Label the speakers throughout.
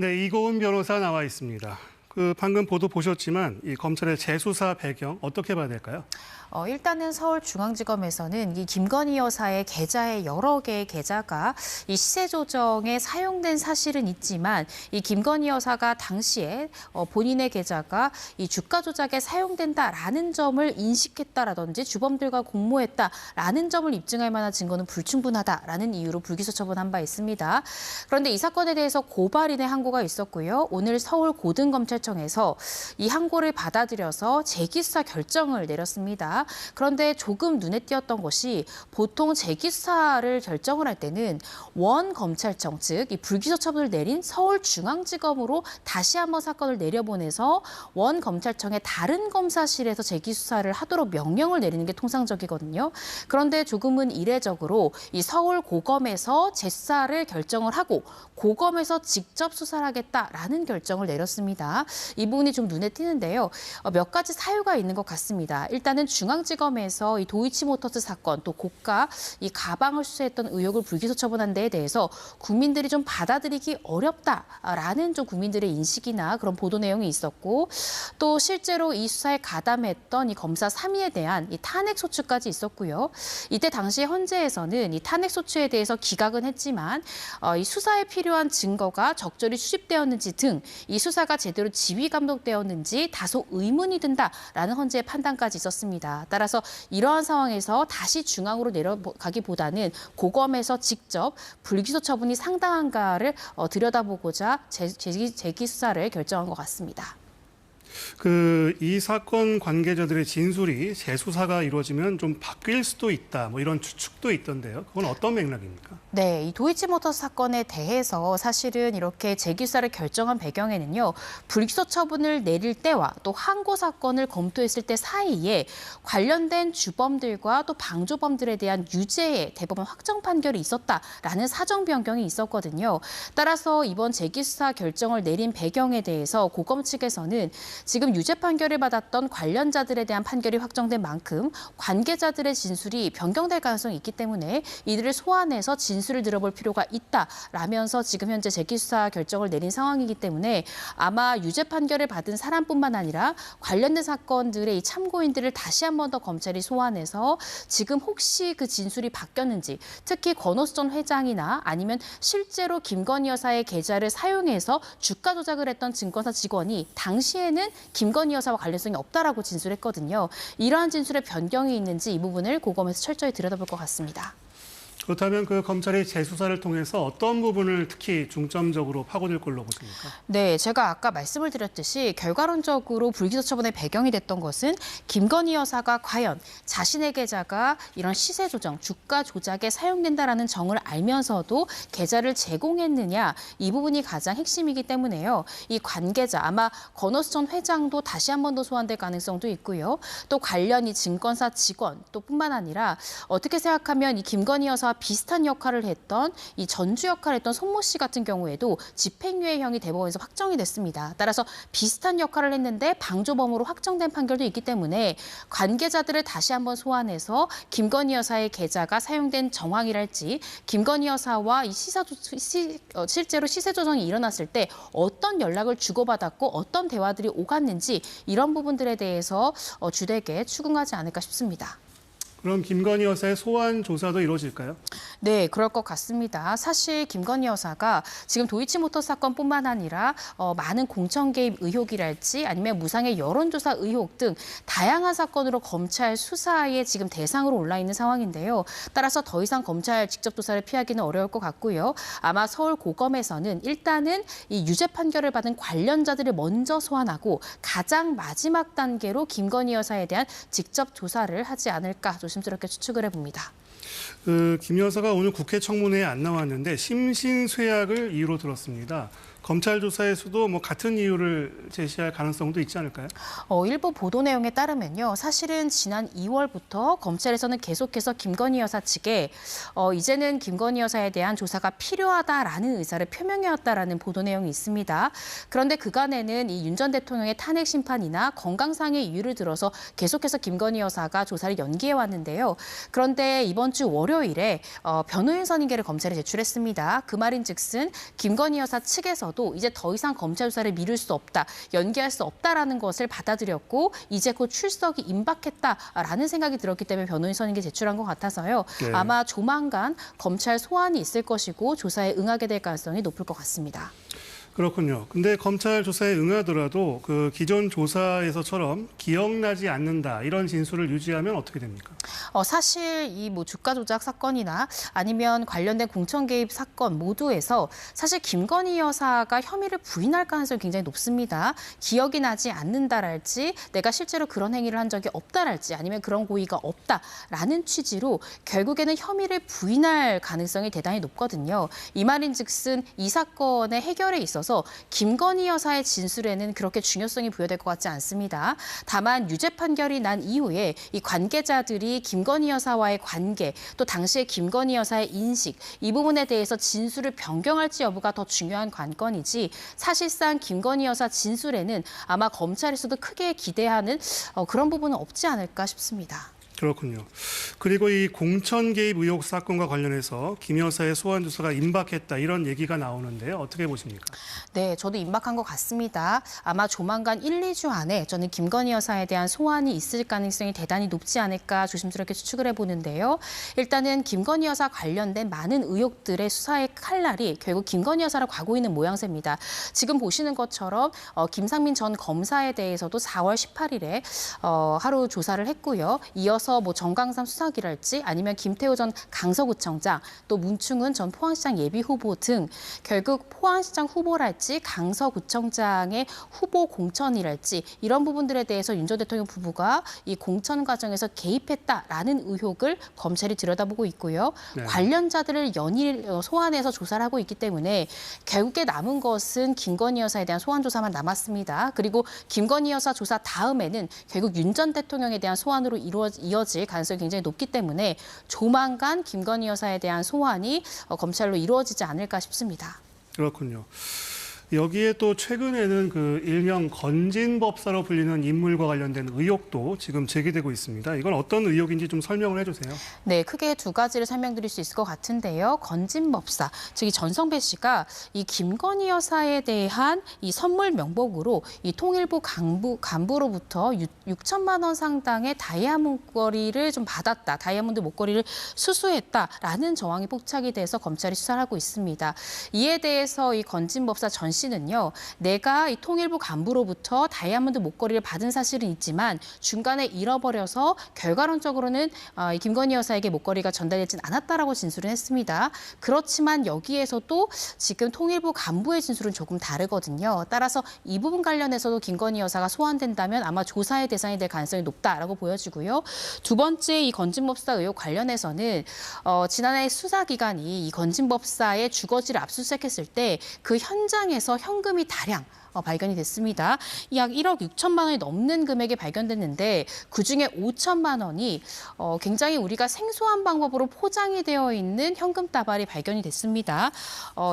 Speaker 1: 네, 이고은 변호사 나와 있습니다. 방금 보도 보셨지만 이 검찰의 재수사 배경 어떻게 봐야 될까요?
Speaker 2: 일단은 서울중앙지검에서는 이 김건희 여사의 계좌에 여러 개의 계좌가 이 시세 조정에 사용된 사실은 있지만 이 김건희 여사가 당시에 본인의 계좌가 이 주가 조작에 사용된다라는 점을 인식했다라든지 주범들과 공모했다라는 점을 입증할 만한 증거는 불충분하다라는 이유로 불기소 처분한 바 있습니다. 그런데 이 사건에 대해서 고발인의 항고가 있었고요. 오늘 서울고등검찰청에서 이 항고를 받아들여서 재기수사 결정을 내렸습니다. 그런데 조금 눈에 띄었던 것이 보통 재기수사를 결정을 할 때는 원검찰청, 즉 이 불기소 처분을 내린 서울중앙지검으로 다시 한번 사건을 내려보내서 원검찰청의 다른 검사실에서 재기수사를 하도록 명령을 내리는 게 통상적이거든요. 그런데 조금은 이례적으로 이 서울고검에서 재수사를 결정을 하고 고검에서 직접 수사를 하겠다라는 결정을 내렸습니다. 이 부분이 좀 눈에 띄는데요. 몇 가지 사유가 있는 것 같습니다. 일단은 중앙지검에서 이 도이치모터스 사건 또 고가 이 가방을 수수했던 의혹을 불기소 처분한 데에 대해서 국민들이 좀 받아들이기 어렵다라는 좀 국민들의 인식이나 그런 보도 내용이 있었고 또 실제로 이 수사에 가담했던 이 검사 3위에 대한 이 탄핵 소추까지 있었고요. 이때 당시 헌재에서는 이 탄핵 소추에 대해서 기각은 했지만 이 수사에 필요한 증거가 적절히 수집되었는지 등 이 수사가 제대로 지휘 감독되었는지 다소 의문이 든다라는 헌재의 판단까지 있었습니다. 따라서 이러한 상황에서 다시 중앙으로 내려가기보다는 고검에서 직접 불기소 처분이 상당한가를 들여다보고자 재기 수사를 결정한 것 같습니다.
Speaker 1: 이 사건 관계자들의 진술이 재수사가 이루어지면 좀 바뀔 수도 있다, 뭐 이런 추측도 있던데요. 그건 어떤 맥락입니까?
Speaker 2: 네, 이 도이치모터스 사건에 대해서 사실은 이렇게 재기수사를 결정한 배경에는요. 불기소 처분을 내릴 때와 또 항고 사건을 검토했을 때 사이에 관련된 주범들과 또 방조범들에 대한 유죄의 대법원 확정 판결이 있었다라는 사정 변경이 있었거든요. 따라서 이번 재기수사 결정을 내린 배경에 대해서 고검 측에서는 지금 유죄 판결을 받았던 관련자들에 대한 판결이 확정된 만큼 관계자들의 진술이 변경될 가능성이 있기 때문에 이들을 소환해서 진술을 들어볼 필요가 있다라면서 지금 현재 재기수사 결정을 내린 상황이기 때문에 아마 유죄 판결을 받은 사람뿐만 아니라 관련된 사건들의 이 참고인들을 다시 한 번 더 검찰이 소환해서 지금 혹시 그 진술이 바뀌었는지 특히 권오수 전 회장이나 아니면 실제로 김건희 여사의 계좌를 사용해서 주가 조작을 했던 증권사 직원이 당시에는 김건희 여사와 관련성이 없다라고 진술했거든요. 이러한 진술에 변경이 있는지 이 부분을 고검에서 철저히 들여다볼 것 같습니다.
Speaker 1: 그렇다면 검찰이 재수사를 통해서 어떤 부분을 특히 중점적으로 파고들 걸로 보십니까?
Speaker 2: 네, 제가 아까 말씀을 드렸듯이 결과론적으로 불기소 처분의 배경이 됐던 것은 김건희 여사가 과연 자신의 계좌가 이런 시세 조정, 주가 조작에 사용된다라는 정을 알면서도 계좌를 제공했느냐 이 부분이 가장 핵심이기 때문에요. 이 관계자 아마 권오수 전 회장도 다시 한 번 더 소환될 가능성도 있고요. 또 관련 이 증권사 직원 또 뿐만 아니라 어떻게 생각하면 이 김건희 여사와 비슷한 역할을 했던 이 전주 역할을 했던 손모 씨 같은 경우에도 집행유예형이 대법원에서 확정이 됐습니다. 따라서 비슷한 역할을 했는데 방조범으로 확정된 판결도 있기 때문에 관계자들을 다시 한번 소환해서 김건희 여사의 계좌가 사용된 정황이랄지 김건희 여사와 이 실제로 시세 조정이 일어났을 때 어떤 연락을 주고받았고 어떤 대화들이 오갔는지 이런 부분들에 대해서 주되게 추궁하지 않을까 싶습니다.
Speaker 1: 그럼 김건희 여사의 소환 조사도 이루어질까요?
Speaker 2: 네, 그럴 것 같습니다. 사실 김건희 여사가 지금 도이치모터스 사건뿐만 아니라 많은 공천 개입 의혹이랄지 아니면 무상의 여론조사 의혹 등 다양한 사건으로 검찰 수사에 지금 대상으로 올라 있는 상황인데요. 따라서 더 이상 검찰 직접 조사를 피하기는 어려울 것 같고요. 아마 서울고검에서는 일단은 이 유죄 판결을 받은 관련자들을 먼저 소환하고 가장 마지막 단계로 김건희 여사에 대한 직접 조사를 하지 않을까 조심스럽게 추측을 해봅니다.
Speaker 1: 김 여사가 오늘 국회 청문회에 안 나왔는데 심신쇠약을 이유로 들었습니다. 검찰 조사에서도 같은 이유를 제시할 가능성도 있지 않을까요?
Speaker 2: 일부 보도 내용에 따르면요. 사실은 지난 2월부터 검찰에서는 계속해서 김건희 여사 측에 이제는 김건희 여사에 대한 조사가 필요하다라는 의사를 표명해왔다라는 보도 내용이 있습니다. 그런데 그간에는 이 윤 전 대통령의 탄핵 심판이나 건강상의 이유를 들어서 계속해서 김건희 여사가 조사를 연기해왔는데요. 그런데 이번 주 월요일에 변호인 선임계를 검찰에 제출했습니다. 그 말인즉슨 김건희 여사 측에서도 이제 더 이상 검찰 조사를 미룰 수 없다, 연기할 수 없다라는 것을 받아들였고 이제 곧 출석이 임박했다라는 생각이 들었기 때문에 변호인 선임계 제출한 것 같아서요.
Speaker 1: 네.
Speaker 2: 아마 조만간 검찰 소환이 있을 것이고 조사에 응하게 될 가능성이 높을 것 같습니다.
Speaker 1: 그렇군요. 근데 검찰 조사에 응하더라도 그 기존 조사에서처럼 기억나지 않는다 이런 진술을 유지하면 어떻게 됩니까?
Speaker 2: 사실 이 뭐 주가 조작 사건이나 아니면 관련된 공천 개입 사건 모두에서 사실 김건희 여사가 혐의를 부인할 가능성이 굉장히 높습니다. 기억이 나지 않는다랄지, 내가 실제로 그런 행위를 한 적이 없다랄지, 아니면 그런 고의가 없다라는 취지로 결국에는 혐의를 부인할 가능성이 대단히 높거든요. 이 말인즉슨 이 사건의 해결에 있어서 김건희 여사의 진술에는 그렇게 중요성이 부여될 것 같지 않습니다. 다만 유죄 판결이 난 이후에 이 관계자들이 김건희 여사와의 관계, 또 당시에 김건희 여사의 인식, 이 부분에 대해서 진술을 변경할지 여부가 더 중요한 관건이지, 사실상 김건희 여사 진술에는 아마 검찰에서도 크게 기대하는 그런 부분은 없지 않을까 싶습니다.
Speaker 1: 그렇군요. 그리고 이 공천 개입 의혹 사건과 관련해서 김 여사의 소환 조사가 임박했다 이런 얘기가 나오는데요. 어떻게 보십니까?
Speaker 2: 네, 저도 임박한 것 같습니다. 아마 조만간 1, 2주 안에 저는 김건희 여사에 대한 소환이 있을 가능성이 대단히 높지 않을까 조심스럽게 추측을 해보는데요. 일단은 김건희 여사 관련된 많은 의혹들의 수사의 칼날이 결국 김건희 여사를 가고 있는 모양새입니다. 지금 보시는 것처럼 김상민 전 검사에 대해서도 4월 18일에 하루 조사를 했고요. 이어서 뭐 정강삼 수사기랄지, 아니면 김태호 전 강서구청장, 또 문충은 전 포항시장 예비후보 등 결국 포항시장 후보랄지 강서구청장의 후보 공천이랄지 이런 부분들에 대해서 윤 전 대통령 부부가 이 공천 과정에서 개입했다라는 의혹을 검찰이 들여다보고 있고요.
Speaker 1: 네.
Speaker 2: 관련자들을 연일 소환해서 조사를 하고 있기 때문에 결국에 남은 것은 김건희 여사에 대한 소환 조사만 남았습니다. 그리고 김건희 여사 조사 다음에는 결국 윤 전 대통령에 대한 소환으로 이어질 가능성이 굉장히 높기 때문에 조만간 김건희 여사에 대한 소환이 검찰로 이루어지지 않을까 싶습니다.
Speaker 1: 그렇군요. 여기에 또 최근에는 그 일명 건진법사로 불리는 인물과 관련된 의혹도 지금 제기되고 있습니다. 이건 어떤 의혹인지 좀 설명을 해주세요.
Speaker 2: 네, 크게 두 가지를 설명드릴 수 있을 것 같은데요. 건진법사, 즉 이 전성배 씨가 이 김건희 여사에 대한 이 선물 명목으로 이 통일부 간부로부터 6천만 원 상당의 다이아몬드 목걸이를 좀 받았다, 다이아몬드 목걸이를 수수했다라는 정황이 포착이 돼서 검찰이 수사를 하고 있습니다. 이에 대해서 이 건진법사 전 씨는요, 내가 이 통일부 간부로부터 다이아몬드 목걸이를 받은 사실은 있지만 중간에 잃어버려서 결과론적으로는 이 김건희 여사에게 목걸이가 전달되진 않았다라고 진술을 했습니다. 그렇지만 여기에서도 지금 통일부 간부의 진술은 조금 다르거든요. 따라서 이 부분 관련해서도 김건희 여사가 소환된다면 아마 조사의 대상이 될 가능성이 높다라고 보여지고요. 두 번째, 이 건진법사 의혹 관련해서는 지난해 수사기관이 이 건진법사의 주거지를 압수수색했을 때 그 현장에서 현금이 다량 발견이 됐습니다. 약 1억 6천만 원이 넘는 금액이 발견됐는데 그중에 5천만 원이 굉장히 우리가 생소한 방법으로 포장이 되어 있는 현금 다발이 발견이 됐습니다.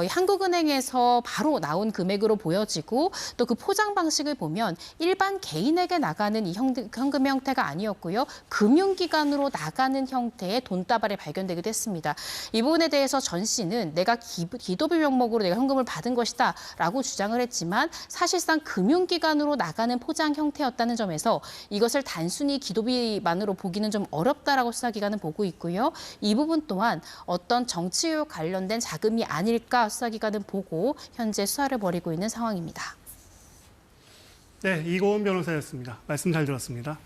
Speaker 2: 한국은행에서 바로 나온 금액으로 보여지고 또 그 포장 방식을 보면 일반 개인에게 나가는 이 현금의 형태가 아니었고요. 금융기관으로 나가는 형태의 돈다발이 발견되기도 했습니다. 이 부분에 대해서 전 씨는 내가 기도비 명목으로 내가 현금을 받은 것이다 라고 주장을 했지만 사실상 금융기관으로 나가는 포장 형태였다는 점에서 이것을 단순히 기도비만으로 보기는 좀 어렵다라고 수사기관은 보고 있고요. 이 부분 또한 어떤 정치 의혹 관련된 자금이 아닐까 수사기관은 보고 현재 수사를 벌이고 있는 상황입니다.
Speaker 1: 네, 이고은 변호사였습니다. 말씀 잘 들었습니다.